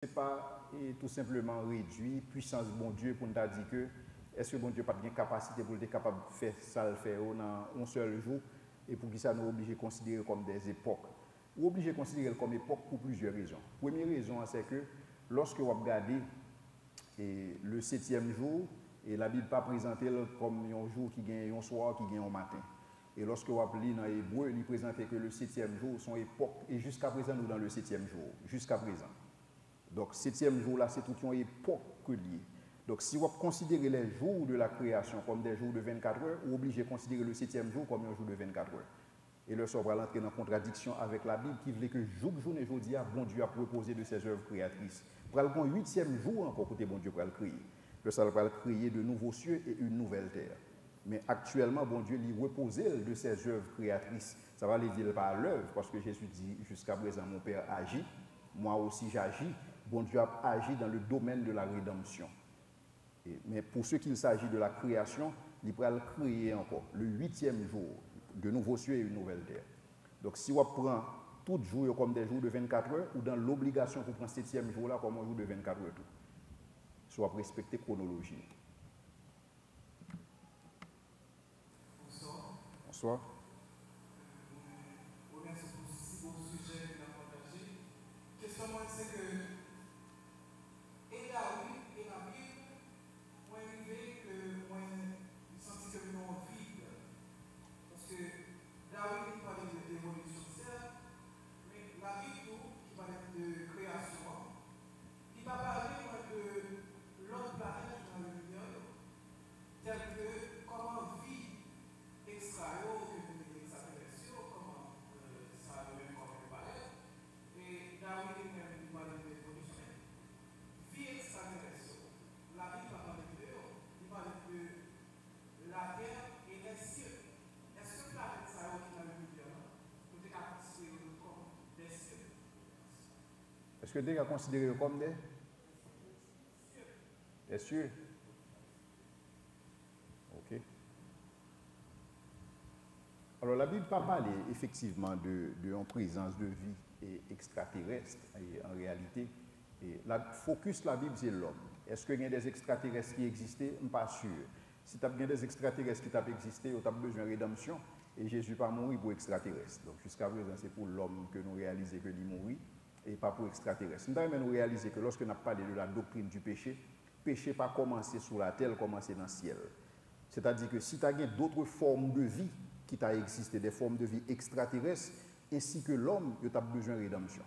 c'est pas tout simplement réduit puissance bon Dieu pour nous dire que est-ce que bon Dieu n'a pas de capacité pour être capable de faire ça le faire dans un seul jour et pour qui ça nous oblige à considérer comme des époques. Ou obligé de considérer comme époque pour plusieurs raisons. Première raison, c'est que lorsque vous regardez le 7e jour, et la Bible pas présentée comme un jour qui gagne un soir, qui gagne un matin. Et lorsque vous appelez dans l'hébreu, il présentait que le 7e jour, son époque, et jusqu'à présent, nous dans le 7e jour, jusqu'à présent. Donc, 7e jour là, c'est toute une époque liée. Donc, si vous considérez les jours de la création comme des jours de 24 heures, vous obligez de considérer le 7e jour comme un jour de 24 heures. Et le sort va entrer en contradiction avec la Bible qui voulait que journée aujourd'hui, bon Dieu a proposé de ses œuvres créatrices. Pour le 8e jour encore, côté bon Dieu pour le créer. Le sort va créer de nouveaux cieux et une nouvelle terre. Mais actuellement, bon Dieu lui reposait de ses œuvres créatrices. Ça va les dire par l'œuvre, parce que Jésus dit jusqu'à présent, mon Père agit, moi aussi j'agis. Bon Dieu a agi dans le domaine de la rédemption. Mais pour ce qu'il s'agit de la création, il va le créer encore, le 8e jour, de nouveaux cieux et une nouvelle terre. Donc si on prend tout jour comme des jours de 24 heures, ou dans l'obligation pour prendre 7e jour là comme un jour de 24 heures, tout. Soit respecter la chronologie. Bonsoir. Bonsoir. Merci pour ce beau sujet que nous avons partagé. Question, c'est que, et David, et la Bible, moi, arrivé que moi, je sens que nous avons vide. Parce que David parlait de l'évolution, certes, mais la Bible, qui parlait de création, qui va parler de l'autre planète dans l'univers, tel que comment vie extraordinaire. La terre et les cieux. Est-ce que la planète ça qui dans le milieu peut être considéré comme des cieux? Est-ce que tu as considéré comme des cieux? Ok. Alors la Bible pas parler effectivement de présence de vie extraterrestre en réalité. Et la focus la Bible c'est l'homme. Est-ce qu'il y a des extraterrestres qui existaient? Je ne suis pas sûr. Si tu as des extraterrestres qui ont existé, tu as besoin de rédemption et Jésus n'est pas mort pour extraterrestres. Donc jusqu'à présent, c'est pour l'homme que nous réalisons que lui mourit et pas pour extraterrestres. Nous devons réaliser que lorsque nous parlons de la doctrine du péché, le péché pas commencé sur la terre, commencé dans le ciel. C'est-à-dire que si tu as d'autres formes de vie qui ont existé, des formes de vie extraterrestres, ainsi que l'homme, tu as besoin de rédemption.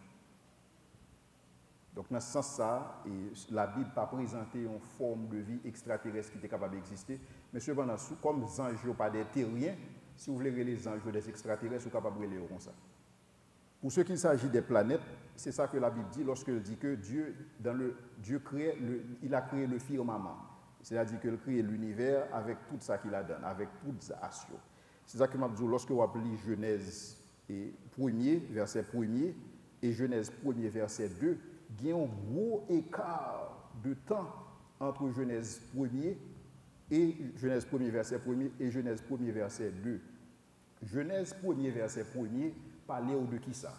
Donc, dans ce sens-là, la Bible n'a pas présenté une forme de vie extraterrestre qui était capable d'exister. Mais cependant, comme les anges n'ont pas des terriens, si vous voulez les anges des extraterrestres, vous êtes capable de les comme ça. Pour ce qu'il s'agit des planètes, c'est ça que la Bible dit lorsqu'elle dit que Dieu il a créé le firmament. C'est-à-dire qu'il a créé l'univers avec tout ça qu'il a donné, avec toutes les assurances. C'est ça que m'a dit lorsque vous appelez Genèse 1er, verset 1er, et Genèse 1er, verset 2, il y a un gros écart de temps entre Genèse 1er et Genèse 1er verset 1er et Genèse 1er verset 2. Genèse 1er verset 1er parlait de qui ça?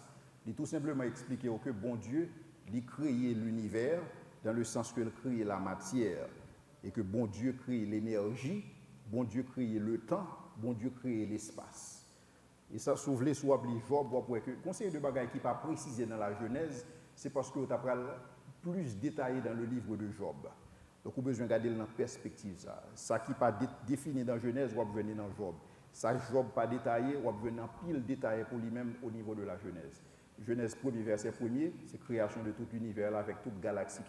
Il tout simplement expliqué que bon Dieu a créé l'univers dans le sens qu'il a créé la matière et que bon Dieu crée l'énergie, bon Dieu crée le temps, bon Dieu crée l'espace. Et ça, si vous voulez, soit Job, conseil de bagaille qui n'est pas précisé dans la Genèse, c'est parce que vous avez plus détaillé dans le livre de Job. Donc, vous avez besoin de garder dans la perspective. Ça qui n'est pas défini dans Genèse, vous avez venir dans Job. Ça, Job pas détaillé, vous avez venir en pile détaillé pour lui-même au niveau de la Genèse. Genèse 1er, verset 1er, c'est création de tout l'univers avec toute galaxie.